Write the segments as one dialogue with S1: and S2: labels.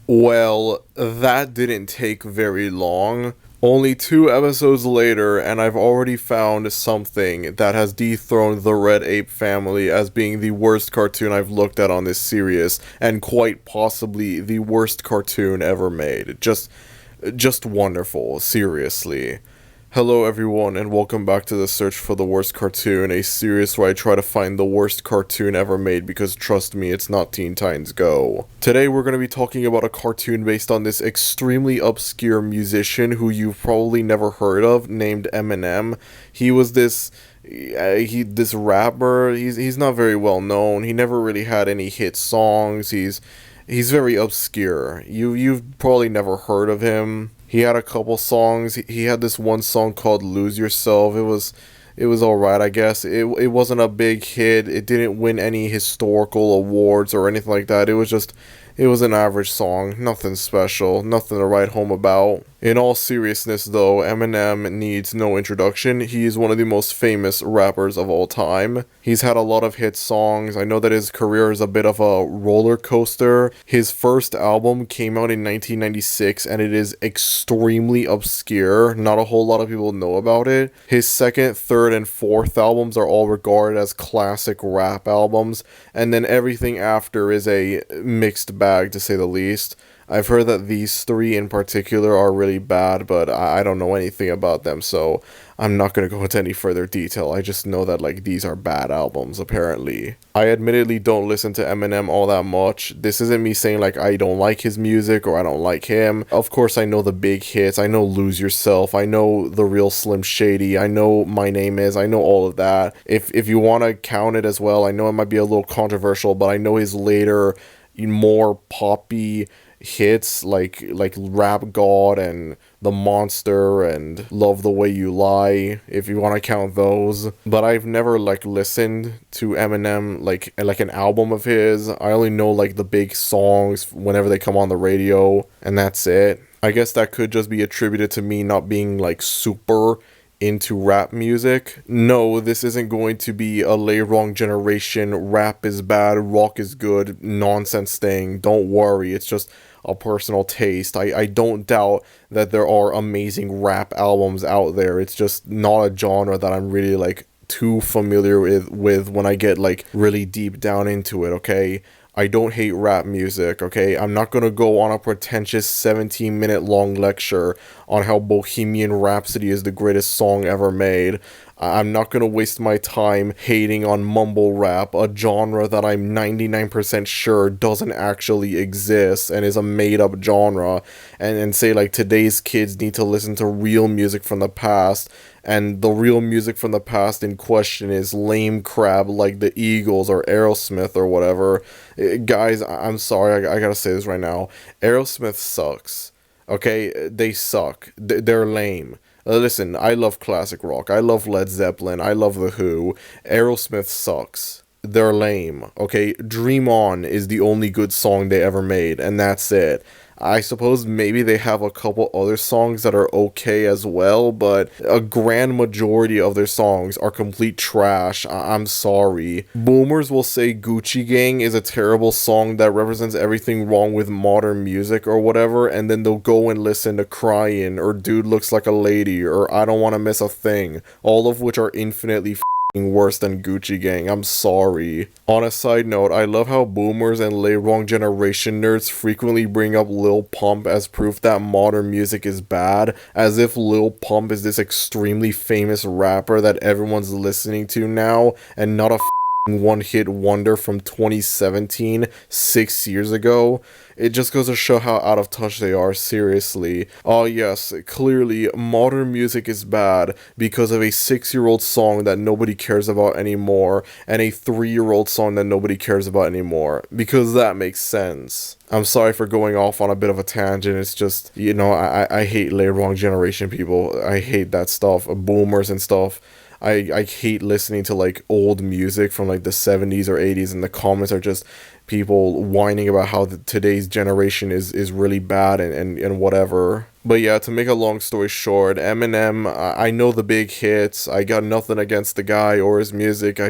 S1: Well, that didn't take very long. Only 2 episodes later, and I've already found something that has dethroned the Red Ape family as being the worst cartoon I've looked at on this series, and quite possibly the worst cartoon ever made. Just wonderful, seriously. Hello, everyone, and welcome back to the Search for the Worst Cartoon, a series where I try to find the worst cartoon ever made because, trust me, it's not Teen Titans Go. Today, we're going to be talking about a cartoon based on this extremely obscure musician who you've probably never heard of, named Eminem. He was this rapper. He's not very well known. He never really had any hit songs. He's very obscure. You've probably never heard of him. He had a couple songs. He had this one song called "Lose Yourself." It was all right, I guess. It wasn't a big hit. It didn't win any historical awards or anything like that. It was an average song, nothing special, nothing to write home about. In all seriousness, though, Eminem needs no introduction. He is one of the most famous rappers of all time. He's had a lot of hit songs. I know that his career is a bit of a roller coaster. His first album came out in 1996, and it is extremely obscure. Not a whole lot of people know about it. His second, third, and fourth albums are all regarded as classic rap albums, and then everything after is a mixed bag, to say the least. I've heard that these three in particular are really bad, but I don't know anything about them, so I'm not gonna go into any further detail. I just know that, like, these are bad albums, apparently. I admittedly don't listen to Eminem all that much. This isn't me saying, like, I don't like his music or I don't like him. Of course, I know the big hits. I know Lose Yourself. I know The Real Slim Shady. I know My Name Is. I know all of that. If you want to count it as well, I know it might be a little controversial, but I know his later, more poppy hits like Rap God and The Monster and Love the Way You Lie, if you want to count those. But I've never like listened to Eminem like an album of his. I only know like the big songs whenever they come on the radio, and that's it. I guess that could just be attributed to me not being like super into rap music. No, this isn't going to be a lay wrong generation, rap is bad, rock is good, nonsense thing. Don't worry, it's just a personal taste. I don't doubt that there are amazing rap albums out there. It's just not a genre that I'm really like too familiar with when I get like really deep down into it, okay? I don't hate rap music, okay? I'm not gonna go on a pretentious 17-minute long lecture on how Bohemian Rhapsody is the greatest song ever made. I'm not gonna waste my time hating on mumble rap, a genre that I'm 99% sure doesn't actually exist and is a made-up genre, and say like today's kids need to listen to real music from the past, and the real music from the past in question is lame crap like the Eagles or Aerosmith or whatever. Guys, I'm sorry, I gotta say this right now. Aerosmith sucks. Okay? They suck. They're lame. Listen, I love classic rock. I love Led Zeppelin. I love The Who. Aerosmith sucks. They're lame. Okay? Dream On is the only good song they ever made, and that's it. I suppose maybe they have a couple other songs that are okay as well, but a grand majority of their songs are complete trash. I'm sorry. Boomers will say Gucci Gang is a terrible song that represents everything wrong with modern music or whatever, and then they'll go and listen to Crying or Dude Looks Like a Lady or I Don't Want to Miss a Thing, all of which are infinitely worse than Gucci Gang. I'm sorry. On a side note, I love how boomers and late wrong generation nerds frequently bring up Lil Pump as proof that modern music is bad, as if Lil Pump is this extremely famous rapper that everyone's listening to now, and not a one-hit wonder from 2017, 6 years ago. It just goes to show how out of touch they are, seriously. Oh yes, clearly, modern music is bad because of a 6-year-old song that nobody cares about anymore, and a 3-year-old song that nobody cares about anymore, because that makes sense. I'm sorry for going off on a bit of a tangent. It's just, I hate late wrong generation people. I hate that stuff, boomers and stuff. I hate listening to like old music from like the 70s or 80s, and the comments are just people whining about how today's generation is really bad and whatever. But yeah, to make a long story short, Eminem, I know the big hits. I got nothing against the guy or his music.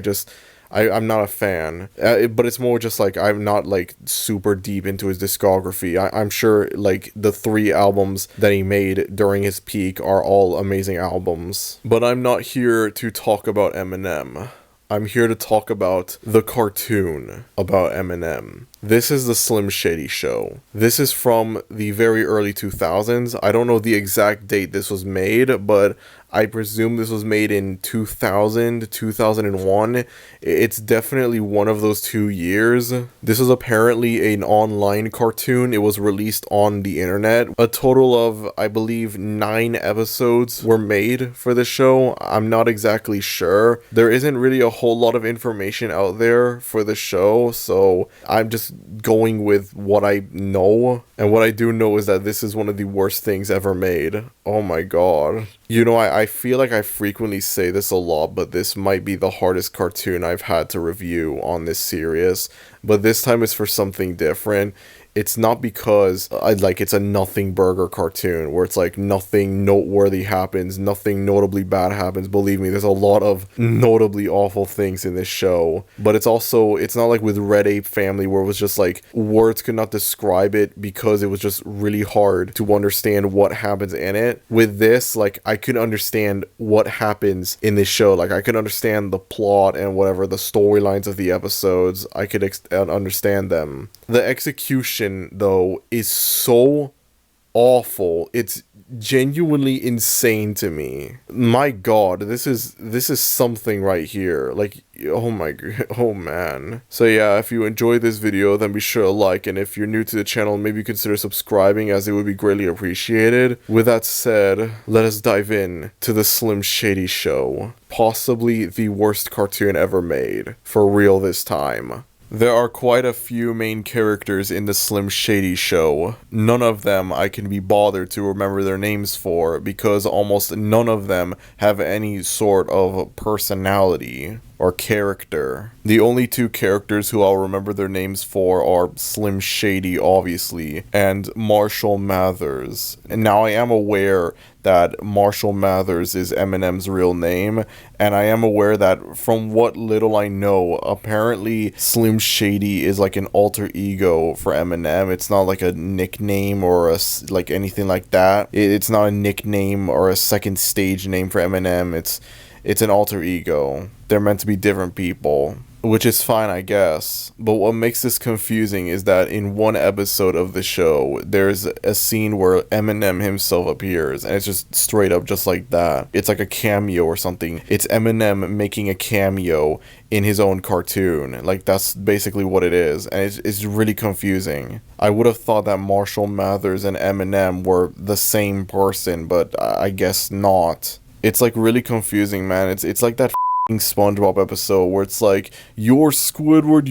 S1: I'm not a fan. But it's more just like I'm not like super deep into his discography. I'm sure like the 3 albums that he made during his peak are all amazing albums. But I'm not here to talk about Eminem. I'm here to talk about the cartoon about Eminem. This is the Slim Shady Show. This is from the very early 2000s. I don't know the exact date this was made, but I presume this was made in 2000, 2001. It's definitely one of those 2 years. This was apparently an online cartoon. It was released on the internet. A total of, I believe, 9 episodes were made for the show. I'm not exactly sure. There isn't really a whole lot of information out there for the show, so I'm just going with what I know. And what I do know is that this is one of the worst things ever made. Oh my god. You know, I feel like I frequently say this a lot, but this might be the hardest cartoon I've had to review on this series. But this time it's for something different. It's not because it's a nothing burger cartoon where it's like nothing noteworthy happens, nothing notably bad happens. Believe me, there's a lot of notably awful things in this show. But it's not like with Red Ape Family where it was just like words could not describe it because it was just really hard to understand what happens in it. With this, like I could understand what happens in this show. Like I could understand the plot and whatever, the storylines of the episodes. I could understand them. The execution, though, is so awful. It's genuinely insane to me. My god, this is something right here. Like, oh man. So yeah, if you enjoyed this video, then be sure to like, and if you're new to the channel, maybe consider subscribing, as it would be greatly appreciated. With that said, let us dive in to the Slim Shady Show. Possibly the worst cartoon ever made. For real this time. There are quite a few main characters in the Slim Shady Show. None of them I can be bothered to remember their names for, because almost none of them have any sort of personality or character. The only 2 characters who I'll remember their names for are Slim Shady, obviously, and Marshall Mathers. And now I am aware that Marshall Mathers is Eminem's real name, and I am aware that from what little I know, apparently Slim Shady is like an alter ego for Eminem. It's not like a nickname or like anything like that. It's not a nickname or a second stage name for Eminem. It's an alter ego. They're meant to be different people, which is fine, I guess. But what makes this confusing is that in one episode of the show, there's a scene where Eminem himself appears, and it's just straight up just like that. It's like a cameo or something. It's Eminem making a cameo in his own cartoon. Like, that's basically what it is, and it's really confusing. I would have thought that Marshall Mathers and Eminem were the same person, but I guess not. It's like really confusing, man. It's like that SpongeBob episode where it's like, you're Squidward,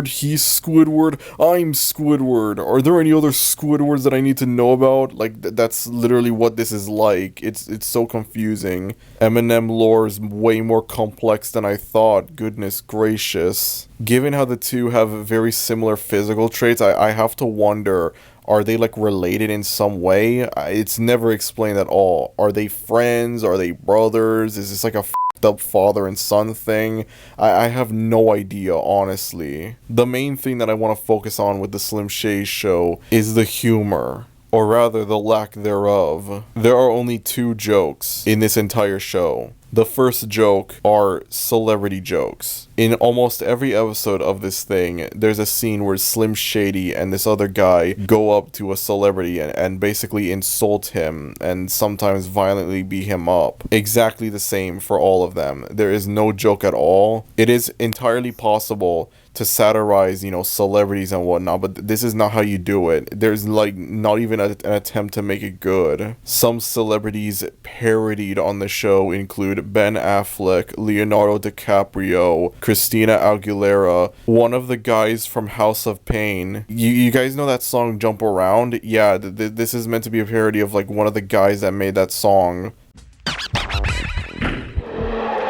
S1: he's Squidward, I'm Squidward. Are there any other Squidwards that I need to know about? Like, that's literally what this is like. It's so confusing. Eminem lore is way more complex than I thought. Goodness gracious. Given how the 2 have very similar physical traits, I have to wonder, are they like related in some way? It's never explained at all. Are they friends? Are they brothers? Is this like a up father and son thing? I have no idea, honestly. The main thing that I want to focus on with the Slim Shady Show is the humor, or rather the lack thereof. There are only 2 jokes in this entire show. The first joke are celebrity jokes. In almost every episode of this thing, there's a scene where Slim Shady and this other guy go up to a celebrity and basically insult him and sometimes violently beat him up. Exactly the same for all of them. There is no joke at all. It is entirely possible to satirize, celebrities and whatnot, but this is not how you do it. There's like not even an attempt to make it good. Some celebrities parodied on the show include Ben Affleck, Leonardo DiCaprio, Christina Aguilera, one of the guys from House of Pain. You guys know that song Jump Around? Yeah, this is meant to be a parody of like one of the guys that made that song.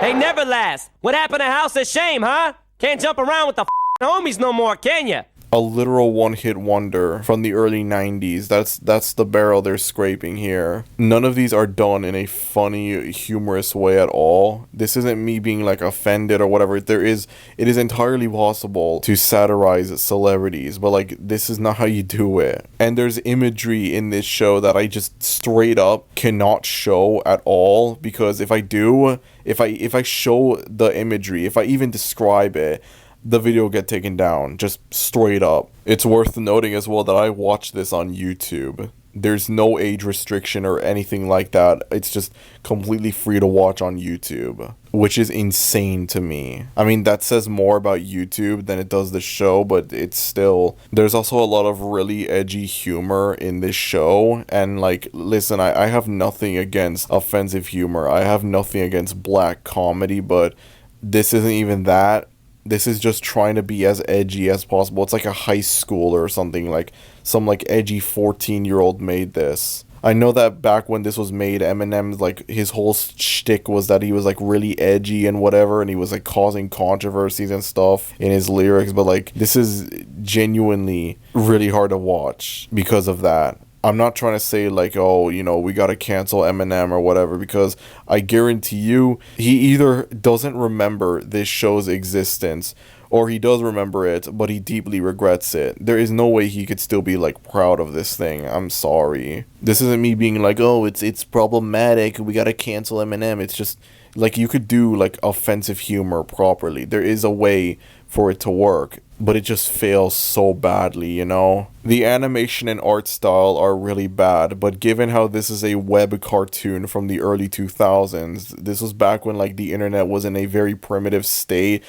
S2: Hey, Neverlast, what happened to House of Shame, huh? Can't jump around with the homies no more, can ya?
S1: a literal one-hit wonder from the early 90s. That's the barrel they're scraping here. None of these are done in a funny, humorous way at all. This isn't me being like offended or whatever. It is entirely possible to satirize celebrities, but like this is not how you do it. And there's imagery in this show that I just straight up cannot show at all, because if I do, if I show the imagery, if I even describe it, the video will get taken down, just straight up. It's worth noting as well that I watched this on YouTube. There's no age restriction or anything like that. It's just completely free to watch on YouTube, which is insane to me. I mean, that says more about YouTube than it does the show, but it's still... There's also a lot of really edgy humor in this show, and like, listen, I have nothing against offensive humor. I have nothing against black comedy, but this isn't even that. This is just trying to be as edgy as possible. It's like a high schooler or something, like some like edgy 14-year-old made this. I know that back when this was made, Eminem, like his whole shtick was that he was like really edgy and whatever, and he was like causing controversies and stuff in his lyrics, but like this is genuinely really hard to watch because of that. I'm not trying to say like, oh, you know, we gotta cancel Eminem or whatever, because I guarantee you he either doesn't remember this show's existence, or he does remember it, but he deeply regrets it. There is no way he could still be like proud of this thing. I'm sorry. This isn't me being like, oh, it's problematic, we gotta cancel Eminem. It's just like, you could do like offensive humor properly. There is a way for it to work, but it just fails so badly, you know? The animation and art style are really bad, but given how this is a web cartoon from the early 2000s, this was back when like the internet was in a very primitive state,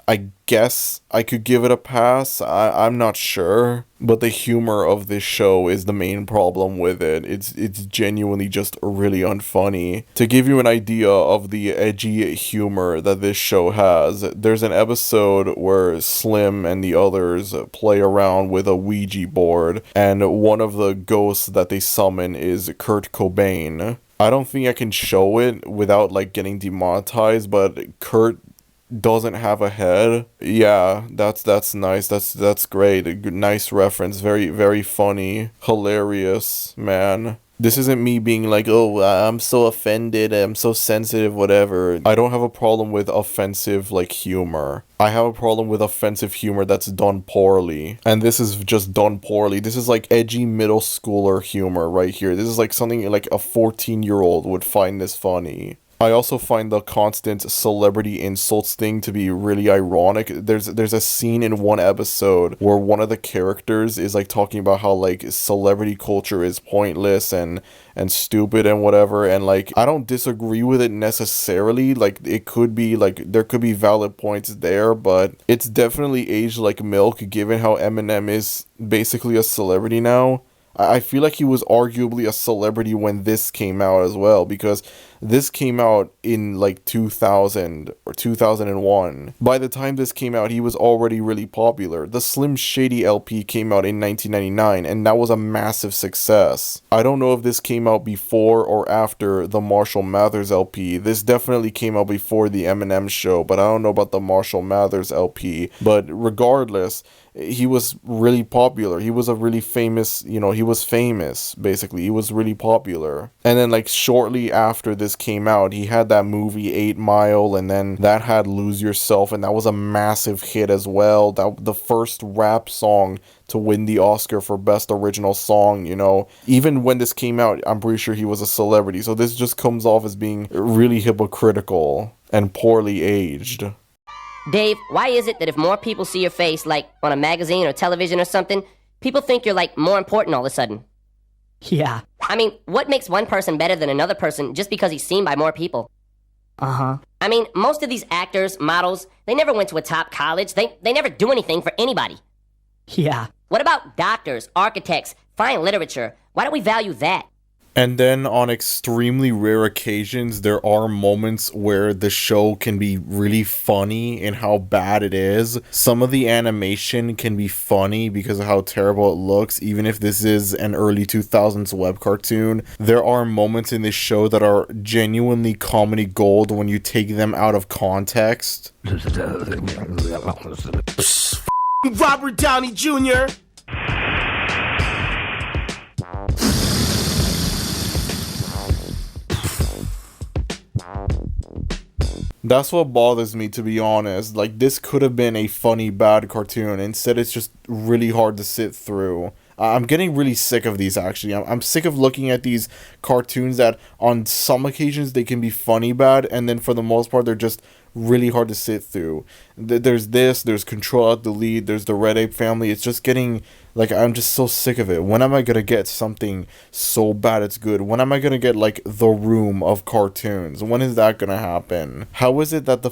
S1: I guess I could give it a pass. I'm not sure, but the humor of this show is the main problem with it. It's genuinely just really unfunny. To give you an idea of the edgy humor that this show has, there's an episode where Slim and the others play around with a Ouija board, and one of the ghosts that they summon is Kurt Cobain. I don't think I can show it without like getting demonetized, but Kurt doesn't have a head. Yeah, that's nice. That's great. A nice reference. Very, very funny. Hilarious, man. This isn't me being like, oh, I'm so offended, I'm so sensitive, whatever. I don't have a problem with offensive, like, humor. I have a problem with offensive humor that's done poorly. And this is just done poorly. This is like edgy middle schooler humor right here. This is like something like a 14-year-old would find this funny. I also find the constant celebrity insults thing to be really ironic. There's a scene in one episode where one of the characters is like talking about how like celebrity culture is pointless and stupid and whatever, and like I don't disagree with it necessarily. Like it could be like there could be valid points there, but it's definitely aged like milk given how Eminem is basically a celebrity now. I feel like he was arguably a celebrity when this came out as well, because this came out in like 2000 or 2001. By the time this came out, he was already really popular. The Slim Shady LP came out in 1999, and that was a massive success. I don't know if this came out before or after the Marshall Mathers LP. This definitely came out before the Eminem show, but I don't know about the Marshall Mathers LP. But regardless, he was really popular. He was a really famous, you know, he was famous, basically. He was really popular. And then, like, shortly after this came out, he had that movie 8 Mile, and then that had Lose Yourself, and that was a massive hit as well. That the first rap song to win the Oscar for Best Original Song, you know. Even when this came out, I'm pretty sure he was a celebrity. So this just comes off as being really hypocritical and poorly aged.
S2: Dave, why is it that if more people see your face, like on a magazine or television or something, people think you're like more important all of a sudden?
S3: Yeah.
S2: I mean, what makes one person better than another person just because he's seen by more people?
S3: Uh-huh.
S2: I mean, most of these actors, models, they never went to a top college. They never do anything for anybody.
S3: Yeah.
S2: What about doctors, architects, fine literature? Why don't we value that?
S1: And then on extremely rare occasions, there are moments where the show can be really funny in how bad it is. Some of the animation can be funny because of how terrible it looks, even if this is an early 2000s web cartoon. There are moments in this show that are genuinely comedy gold when you take them out of context.
S4: Robert Downey Jr.
S1: That's what bothers me, to be honest. Like, this could have been a funny, bad cartoon. Instead, it's just really hard to sit through. I'm getting really sick of these, actually. I'm sick of looking at these cartoons that, on some occasions, they can be funny bad, and then for the most part, they're just really hard to sit through. There's Control Alt Delete, there's the Red Ape Family. It's just getting, like, I'm just so sick of it. When am I gonna get something so bad it's good? When am I gonna get, like, The Room of cartoons? When is that gonna happen? How is it that the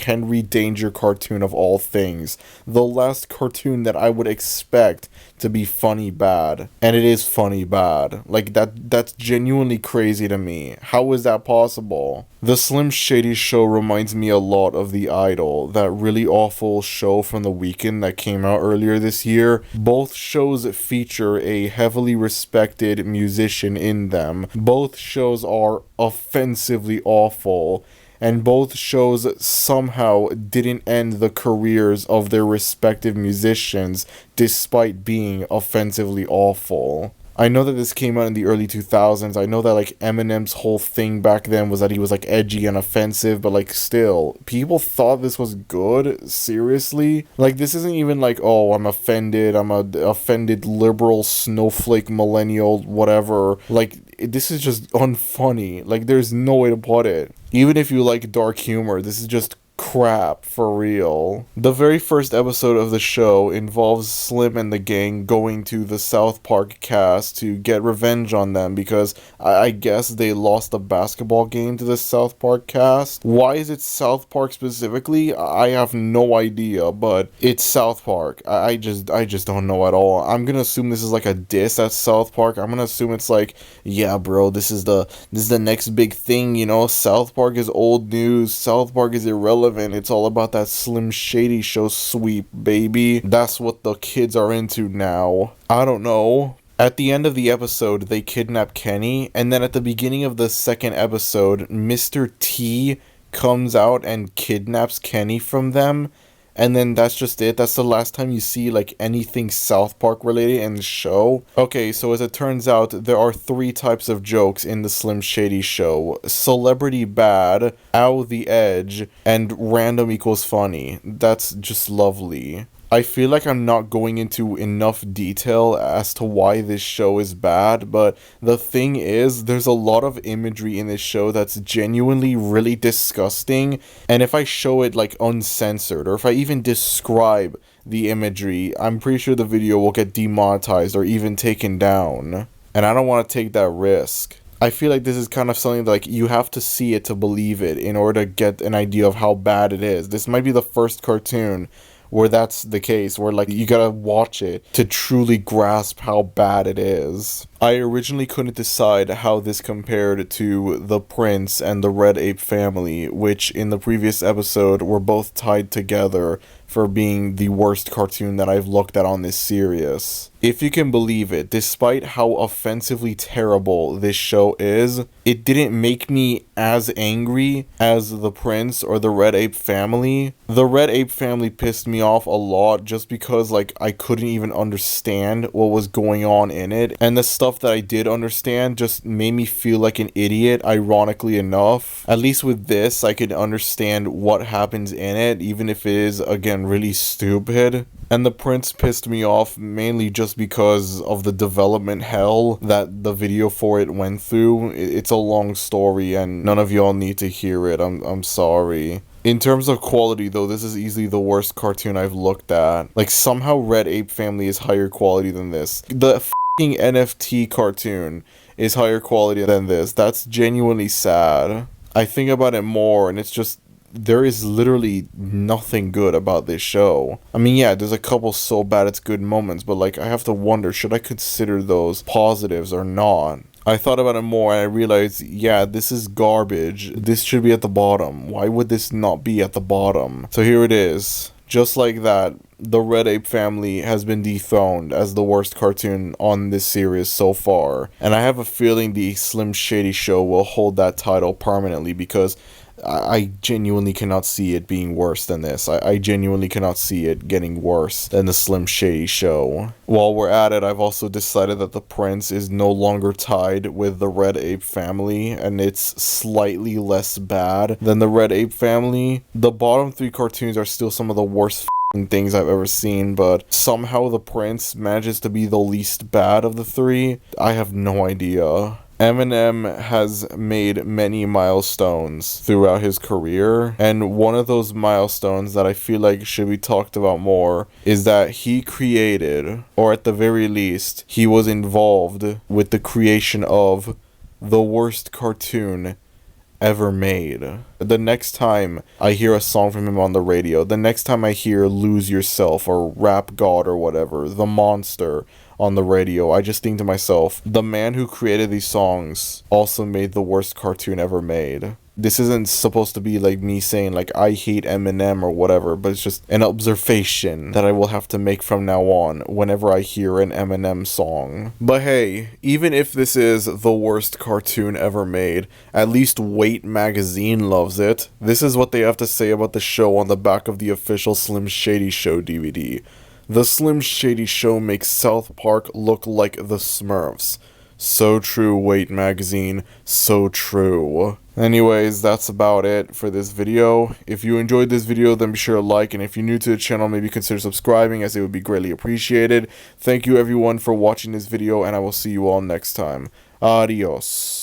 S1: Henry Danger cartoon of all things, the last cartoon that I would expect to be funny bad, and it is funny bad? Like, that's genuinely crazy to me. How is that possible? The Slim Shady show reminds me a lot of The Idol, that really awful show from The Weeknd that came out earlier this year. Both shows feature a heavily respected musician in them. Both shows are offensively awful, and both shows somehow didn't end the careers of their respective musicians despite being offensively awful. I know that this came out in the early 2000s. I know that, like, Eminem's whole thing back then was that he was, like, edgy and offensive, but, like, still, people thought this was good? Seriously? Like, this isn't even like, oh, I'm offended, I'm a offended liberal snowflake millennial, whatever. Like, this is just unfunny. Like, there's no way to put it. Even if you like dark humor, this is just crap for real. The very first episode of the show involves Slim and the gang going to the South Park cast to get revenge on them because I guess they lost a basketball game to the South Park cast. Why is it South Park specifically? I have no idea, but it's South Park. I just don't know at all. I'm gonna assume this is like a diss at South Park. I'm gonna assume it's like, yeah, bro, this is the next big thing, you know? South Park is old news. South Park is irrelevant. It's all about that Slim Shady show sweep, baby. That's what the kids are into now. I don't know. At the end of the episode, they kidnap Kenny, and then at the beginning of the second episode, Mr. T comes out and kidnaps Kenny from them. And then that's just it. That's the last time you see, like, anything South Park related in the show. Okay, so as it turns out, there are 3 types of jokes in the Slim Shady show: celebrity bad, ow the edge, and random equals funny. That's just lovely. I feel like I'm not going into enough detail as to why this show is bad, but the thing is, there's a lot of imagery in this show that's genuinely really disgusting, and if I show it, like, uncensored, or if I even describe the imagery, I'm pretty sure the video will get demonetized or even taken down, and I don't want to take that risk. I feel like this is kind of something that, like, you have to see it to believe it in order to get an idea of how bad it is. This might be the first cartoon where that's the case, where, like, you gotta watch it to truly grasp how bad it is. I originally couldn't decide how this compared to The Prince and the Red Ape Family, which in the previous episode were both tied together for being the worst cartoon that I've looked at on this series. If you can believe it, despite how offensively terrible this show is, it didn't make me as angry as The Prince or the Red Ape Family. The Red Ape Family pissed me off a lot just because, like, I couldn't even understand what was going on in it, and the stuff that I did understand just made me feel like an idiot, ironically enough. At least with this, I could understand what happens in it, even if it is, again, really stupid. And The Prince pissed me off mainly just because of the development hell that the video for it went through. It's a long story and none of y'all need to hear it. I'm sorry. In terms of quality, though, this is easily the worst cartoon I've looked at. Like, somehow Red Ape Family is higher quality than this. The f***ing NFT cartoon is higher quality than this. That's genuinely sad. I think about it more and it's just, there is literally nothing good about this show. I mean, yeah, there's a couple so bad it's good moments, but, like, I have to wonder, should I consider those positives or not? I thought about it more and I realized, yeah, this is garbage. This should be at the bottom. Why would this not be at the bottom? So here it is. Just like that, the Red Ape Family has been dethroned as the worst cartoon on this series so far. And I have a feeling the Slim Shady show will hold that title permanently because I genuinely cannot see it being worse than this. I genuinely cannot see it getting worse than the Slim Shady Show. While we're at it, I've also decided that the Prince is no longer tied with the Red Ape family, and it's slightly less bad than the Red Ape family. The bottom 3 cartoons are still some of the worst things I've ever seen, but somehow the Prince manages to be the least bad of the 3. I have no idea. Eminem has made many milestones throughout his career, and one of those milestones that I feel like should be talked about more is that he created, or at the very least, he was involved with the creation of the worst cartoon ever made. The next time I hear a song from him on the radio, the next time I hear Lose Yourself or Rap God or whatever, The Monster on the radio, I just think to myself, the man who created these songs also made the worst cartoon ever made. This isn't supposed to be like me saying like I hate Eminem or whatever, but it's just an observation that I will have to make from now on whenever I hear an Eminem song. But hey, even if this is the worst cartoon ever made, at least Weight magazine loves it. This is what they have to say about the show on the back of the official Slim Shady Show DVD. The Slim Shady Show makes South Park look like the Smurfs. So true, Weight magazine, so true. Anyways, that's about it for this video. If you enjoyed this video, then be sure to like, and if you're new to the channel, maybe consider subscribing, as it would be greatly appreciated. Thank you everyone for watching this video, and I will see you all next time. Adios.